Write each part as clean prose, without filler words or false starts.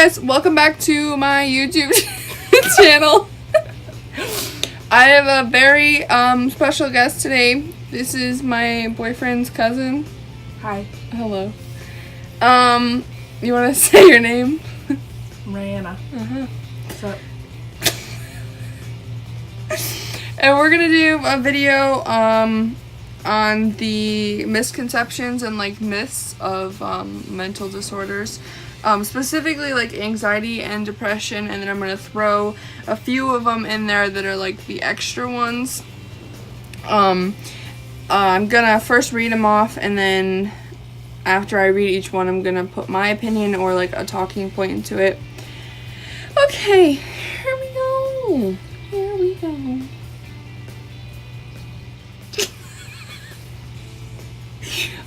guys, welcome back to my YouTube channel. I have a very special guest today. This is my boyfriend's cousin. Hi. Hello. You want to say your name? Rayanna. What's up? And we're gonna do a video on the misconceptions and like myths of mental disorders, specifically like anxiety and depression, and then I'm gonna throw a few of them in there that are like the extra ones. I'm gonna first read them off, and then after I read each one, I'm gonna put my opinion or like a talking point into it. Okay, here we go. Here we go.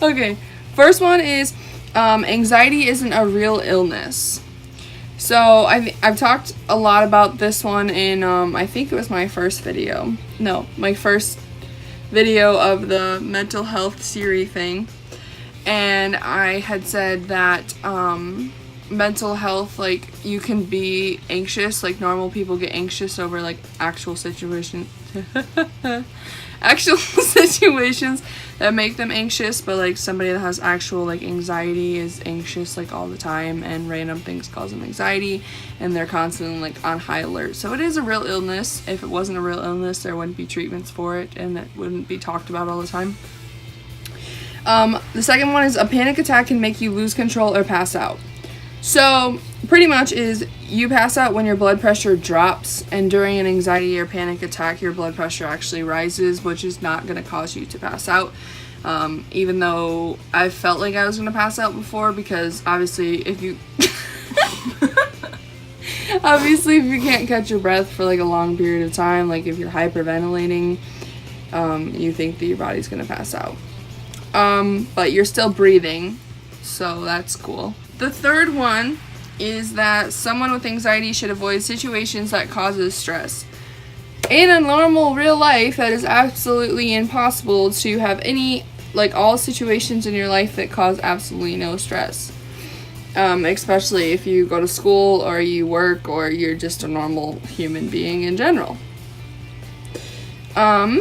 Okay, first one is anxiety isn't a real illness. So I've talked a lot about this one in I think it was my first video. No, my first video of the mental health series thing. And I had said that mental health, like, you can be anxious, like normal people get anxious over like actual situations that make them anxious, but like somebody that has actual like anxiety is anxious like all the time, and random things cause them anxiety, and they're constantly like on high alert. So it is a real illness. If it wasn't a real illness, there wouldn't be treatments for it, and it wouldn't be talked about all the time. The second one is a panic attack can make you lose control or pass out. So pretty much is you pass out when your blood pressure drops, and during an anxiety or panic attack your blood pressure actually rises, which is not going to cause you to pass out. Even though I felt like I was going to pass out before, because obviously if you can't catch your breath for like a long period of time, like if you're hyperventilating, you think that your body's going to pass out. But you're still breathing, so that's cool. The third one is that someone with anxiety should avoid situations that causes stress. In a normal real life, that is absolutely impossible to have any, like, all situations in your life that cause absolutely no stress. Especially if you go to school or you work or you're just a normal human being in general. I'm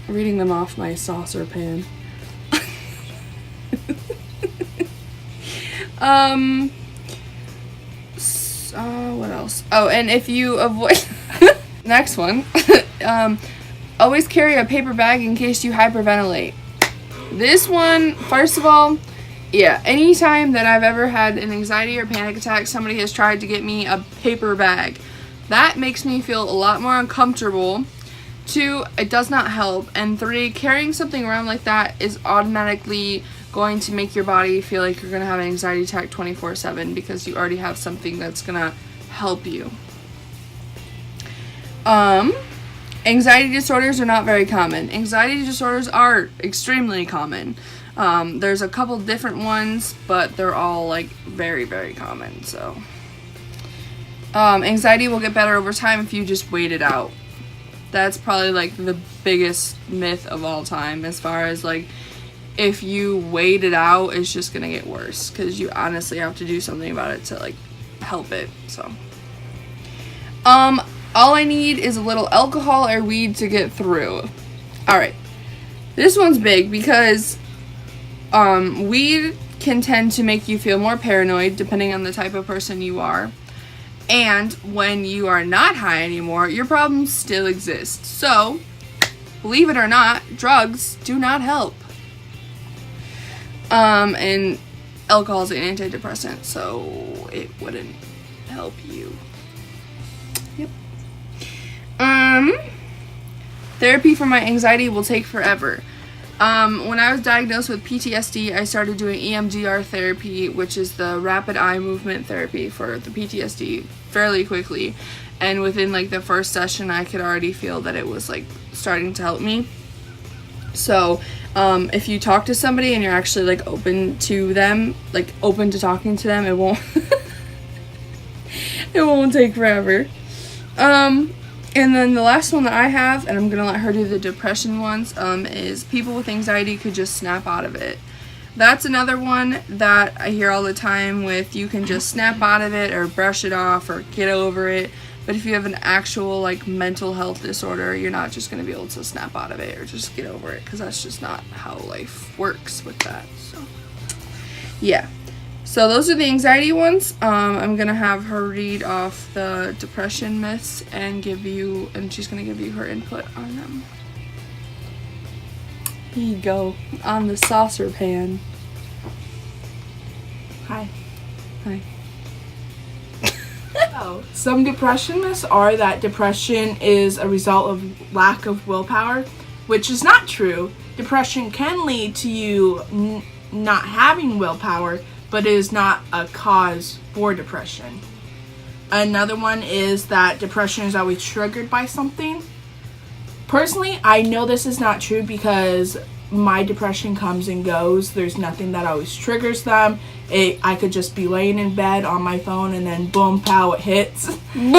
reading them off my saucer pan. What else? Oh, and if you avoid next one, always carry a paper bag in case you hyperventilate. This one, first of all, yeah, anytime that I've ever had an anxiety or panic attack, somebody has tried to get me a paper bag. That makes me feel a lot more uncomfortable. 2, it does not help. And 3, carrying something around like that is automatically going to make your body feel like you're going to have an anxiety attack 24/7, because you already have something that's going to help you. Anxiety disorders are not very common. Anxiety disorders are extremely common. There's a couple different ones, but they're all like very, very common. So anxiety will get better over time if you just wait it out. That's probably like the biggest myth of all time, as far as like, if you wait it out, it's just gonna get worse, because you honestly have to do something about it to like help it. So all I need is a little alcohol or weed to get through. Alright, this one's big, because weed can tend to make you feel more paranoid depending on the type of person you are. And when you are not high anymore, your problems still exist. So, believe it or not, drugs do not help. And alcohol is an antidepressant, so it wouldn't help you. Yep. Therapy for my anxiety will take forever. When I was diagnosed with PTSD, I started doing EMDR therapy, which is the rapid eye movement therapy for the PTSD, fairly quickly. And within like the first session, I could already feel that it was like starting to help me. So, if you talk to somebody and you're actually like open to them, like open to talking to them, it won't it won't take forever. And then the last one that I have, and I'm gonna let her do the depression ones, is people with anxiety could just snap out of it. That's another one that I hear all the time with you can just snap out of it or brush it off or get over it. But if you have an actual like mental health disorder, you're not just going to be able to snap out of it or just get over it, because that's just not how life works with that. So yeah. So those are the anxiety ones. I'm going to have her read off the depression myths and she's going to give you her input on them. Here you go, on the saucer pan. Hi. Hi. So, some depression myths are that depression is a result of lack of willpower, which is not true. Depression can lead to you not having willpower, but it is not a cause for depression. Another one is that depression is always triggered by something. Personally, I know this is not true because my depression comes and goes. There's nothing that always triggers them. I could just be laying in bed on my phone and then boom, pow, it hits. Boom!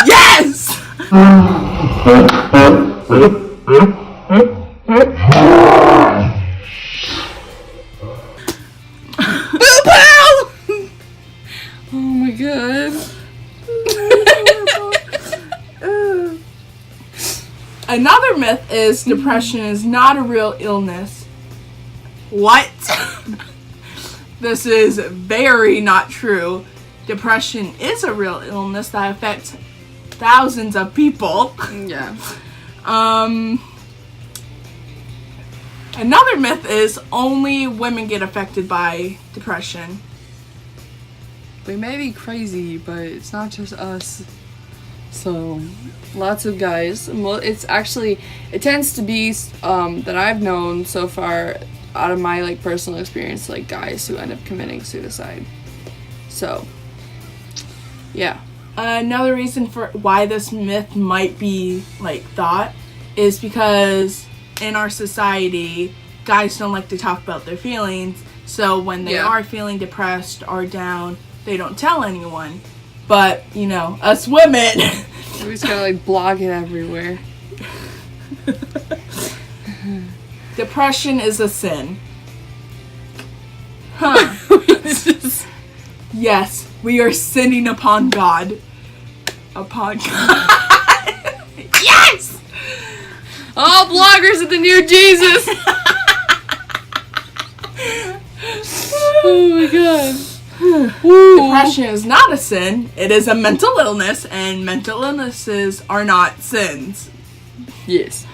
Yes! Boom, pow! Oh my god. Another myth is depression is not a real illness. What? This is very not true. Depression is a real illness that affects thousands of people. Yeah. Another myth is only women get affected by depression. We may be crazy, but it's not just us. So, lots of guys. Well, it tends to be, that I've known so far, out of my, like, personal experience, like, guys who end up committing suicide. So, yeah. Another reason for why this myth might be, like, thought is because in our society, guys don't like to talk about their feelings, so when they are feeling depressed or down, they don't tell anyone. But, you know, us women... We just gotta, like, blog it everywhere. Depression is a sin. Huh. Yes, we are sinning upon God. Upon God. Yes! All bloggers are the new Jesus! Oh my god. Depression is not a sin. It is a mental illness, and mental illnesses are not sins. Yes.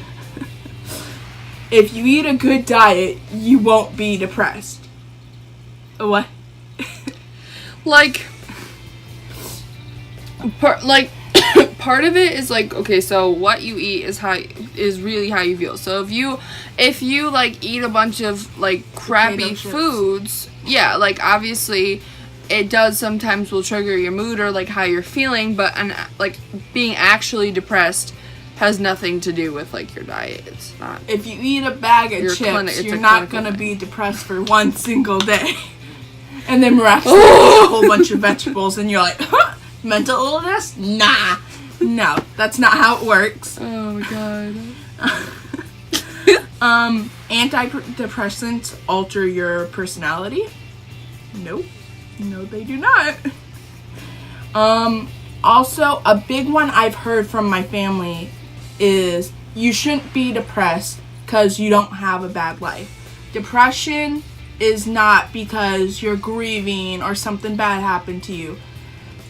If you eat a good diet, you won't be depressed. What? Like, part of it is like, okay, so what you eat is really how you feel. So if you like eat a bunch of like crappy foods, yeah, like obviously it does sometimes will trigger your mood or like how you're feeling, but like being actually depressed has nothing to do with like your diet. It's not. If you eat a bag of chips, you're not gonna be depressed for one single day. And then miraculously a whole bunch of vegetables and you're like, huh, mental illness? Nah. No, that's not how it works. Oh my god. Antidepressants alter your personality? Nope. No, they do not. Also, a big one I've heard from my family is you shouldn't be depressed because you don't have a bad life. Depression is not because you're grieving or something bad happened to you.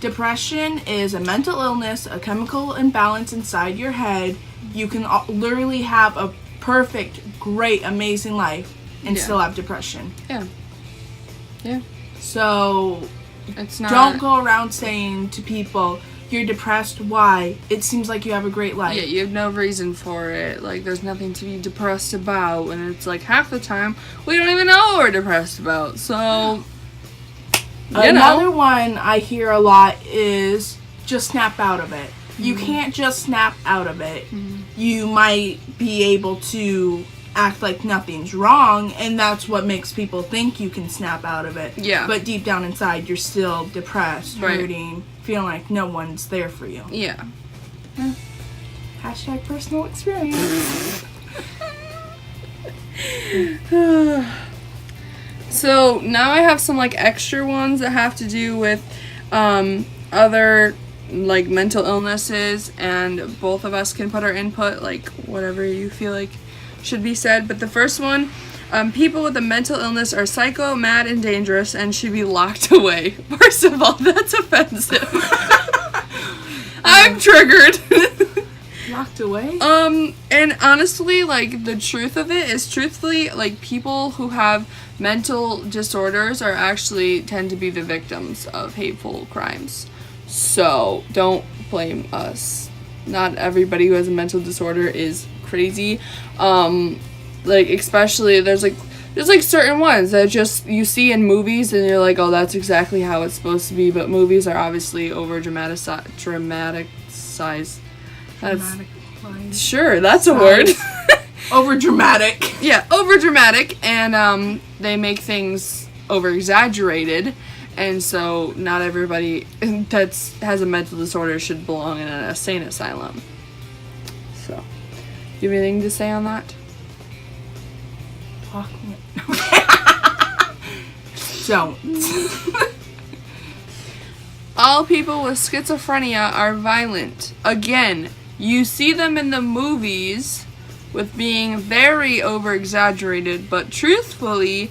Depression is a mental illness, a chemical imbalance inside your head. You can literally have a perfect, great, amazing life and still have depression. Yeah. Yeah. So, it's not. Don't go around saying to people, you're depressed, why? It seems like you have a great life. Yeah, you have no reason for it. Like, there's nothing to be depressed about. And it's like half the time, we don't even know what we're depressed about. So, Another one I hear a lot is just snap out of it. Mm-hmm. You can't just snap out of it. Mm-hmm. You might be able to act like nothing's wrong, and that's what makes people think you can snap out of it. Yeah. But deep down inside, you're still depressed, hurting, feeling like no one's there for you. Yeah. #personal experience. So now I have some like extra ones that have to do with other like mental illnesses, and both of us can put our input, like whatever you feel like should be said. But the first one, people with a mental illness are psycho, mad, and dangerous and should be locked away. First of all, that's offensive. I'm triggered. Locked away? And honestly, like, the truth of it is, truthfully, like, people who have mental disorders are actually tend to be the victims of hateful crimes. So, don't blame us. Not everybody who has a mental disorder is crazy. Like, especially, there's certain ones that just, you see in movies and you're like, oh, that's exactly how it's supposed to be, but movies are obviously dramaticize. That's sure, that's a word. Over dramatic. Yeah, over dramatic, and they make things over exaggerated, and so not everybody that has a mental disorder should belong in an insane asylum. So, do you have anything to say on that? Lock me up. Don't. All people with schizophrenia are violent. Again, you see them in the movies with being very over-exaggerated, but truthfully,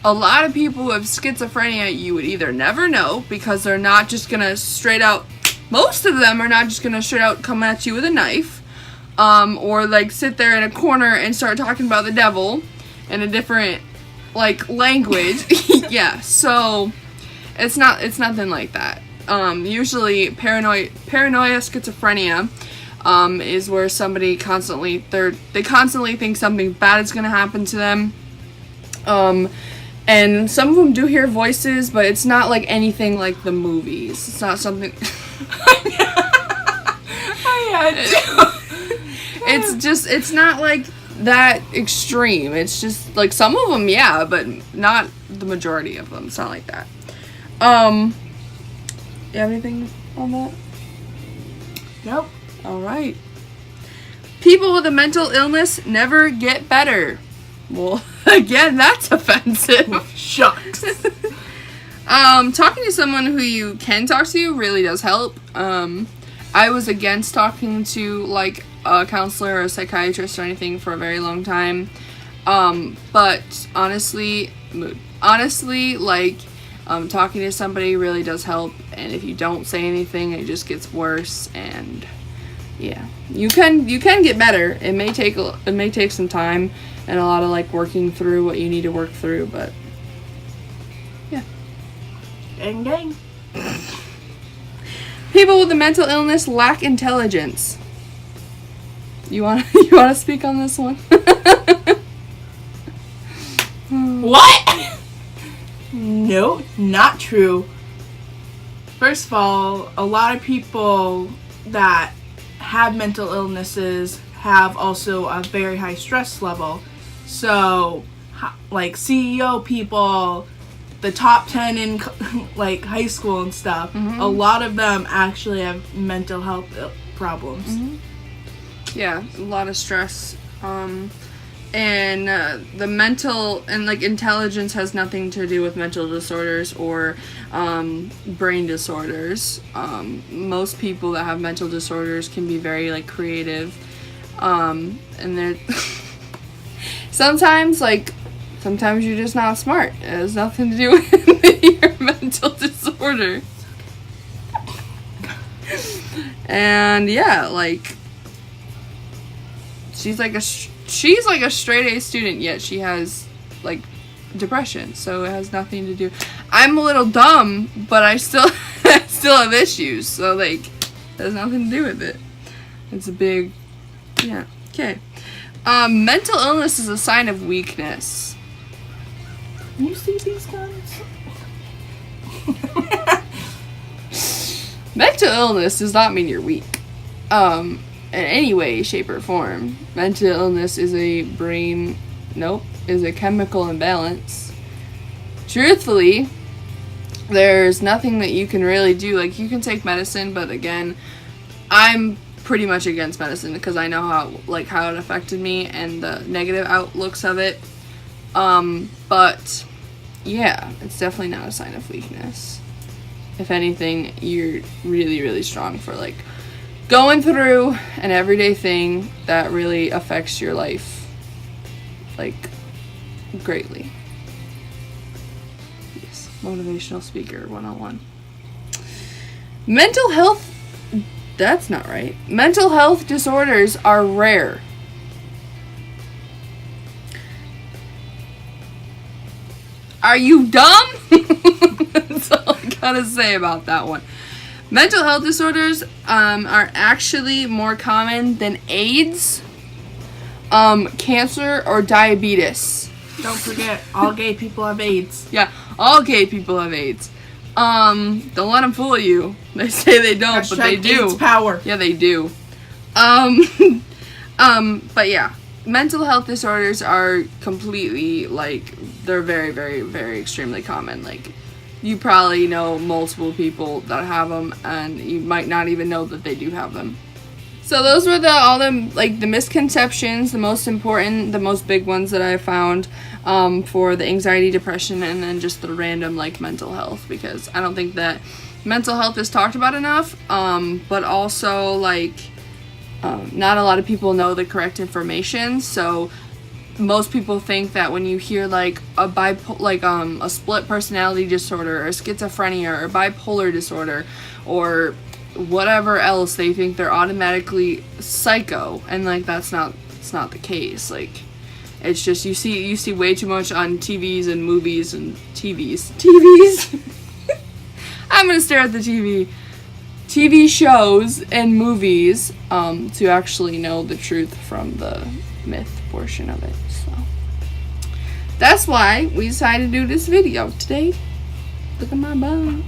a lot of people who have schizophrenia you would either never know, because they're not just gonna straight out, most of them are not just gonna straight out come at you with a knife, or like sit there in a corner and start talking about the devil in a different, like, language. Yeah, so it's nothing like that. Usually paranoia schizophrenia is where somebody constantly think something bad is going to happen to them. And some of them do hear voices, but it's not like anything like the movies. It's not something it's not like that extreme. It's just like some of them, yeah, but not the majority of them. It's not like that. You have anything on that? Nope. All right. People with a mental illness never get better. Well, again, that's offensive. Shucks. Talking to someone who you can talk to really does help. I was against talking to, like, a counselor or a psychiatrist or anything for a very long time. But honestly, like, talking to somebody really does help. And if you don't say anything, it just gets worse. And yeah, you can get better. It may take some time and a lot of, like, working through what you need to work through, but yeah. Gang. People with a mental illness lack intelligence. You wanna speak on this one? What? No, not true. First of all, a lot of people that have mental illnesses have also a very high stress level. So, like, CEO people, the top 10 in, like, high school and stuff, a lot of them actually have mental health problems. Mm-hmm. Yeah, a lot of stress. And the mental and, like, intelligence has nothing to do with mental disorders or brain disorders. Most people that have mental disorders can be very, like, creative, and they're sometimes you're just not smart. It has nothing to do with your mental disorder. And yeah, like, she's like a straight A student, yet she has, like, depression, so it has nothing to do. I'm a little dumb, but I still have issues, so, like, it has nothing to do with it. It's a big, yeah, okay. Mental illness is a sign of weakness. Can you see these guns? Mental illness does not mean you're weak. In any way, shape, or form. Mental illness is a chemical imbalance. Truthfully, there's nothing that you can really do. Like, you can take medicine, but again, I'm pretty much against medicine because I know how it affected me and the negative outlooks of it. But yeah, it's definitely not a sign of weakness. If anything, you're really, really strong for like going through an everyday thing that really affects your life, like, greatly. Yes, motivational speaker 101. Mental health, that's not right. Mental health disorders are rare. Are you dumb? That's all I gotta say about that one. Mental health disorders are actually more common than AIDS, cancer, or diabetes. Don't forget, all gay people have AIDS. Yeah, all gay people have AIDS. Don't let them fool you. They say they don't, but they do. AIDS power. Yeah, they do. But yeah, mental health disorders are completely, like, they're very, very, very extremely common. Like, you probably know multiple people that have them, and you might not even know that they do have them. So those were all the misconceptions, the most important, the most big ones that I found for the anxiety, depression, and then just the random, like, mental health, because I don't think that mental health is talked about enough, but also, like, not a lot of people know the correct information. So most people think that when you hear like a split personality disorder or schizophrenia or bipolar disorder or whatever else, they think they're automatically psycho, and like it's not the case. Like, it's just you see way too much on TVs and movies and TVs. I'm gonna stare at the TV shows and movies to actually know the truth from the myth portion of it. So that's why we decided to do this video today. Look at my bum.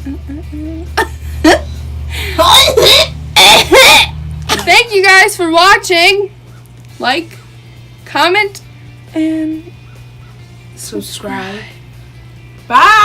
Thank you guys for watching. Like, comment, and subscribe. Bye.